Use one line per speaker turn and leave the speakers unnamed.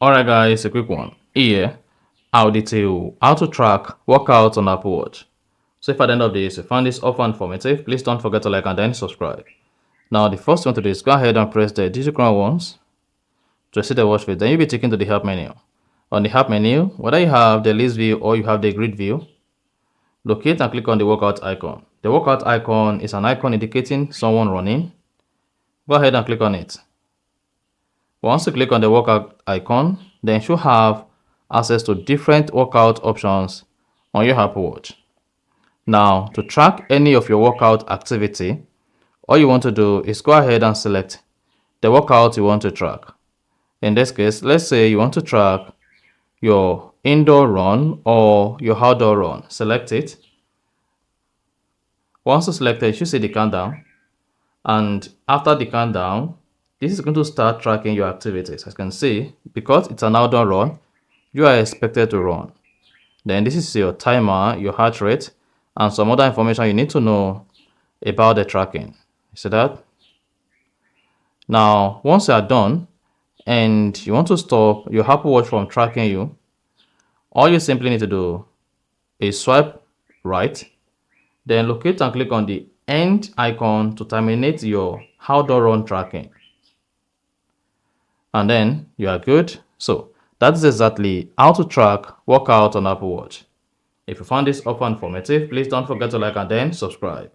Alright guys, a quick one. Here, I'll detail how to track workouts on Apple Watch. So if at the end of this you found this offer informative, please don't forget to like and then subscribe. Now the first one to do is go ahead and press the digital crown once to see the watch face. Then you'll be taken to the help menu. On the help menu, whether you have the list view or you have the grid view, locate and click on the workout icon. The workout icon is an icon indicating someone running. Go ahead and click on it. Once you click on the workout icon, then you should have access to different workout options on your Apple Watch. Now, to track any of your workout activity, all you want to do is go ahead and select the workout you want to track. In this case, let's say you want to track your indoor run or your outdoor run. Select it. Once you select it, you should see the countdown. And after the countdown, this is going to start tracking your activities. As you can see, because it's an outdoor run, you are expected to run. Then this is your timer, your heart rate, and some other information you need to know about the tracking. You see that? Now, once you are done and you want to stop your Apple Watch from tracking you, all you simply need to do is swipe right, then locate and click on the end icon to terminate your outdoor run tracking. And then you are good. So that's exactly how to track workout on Apple Watch. If you found this offer informative, please don't forget to like and then subscribe.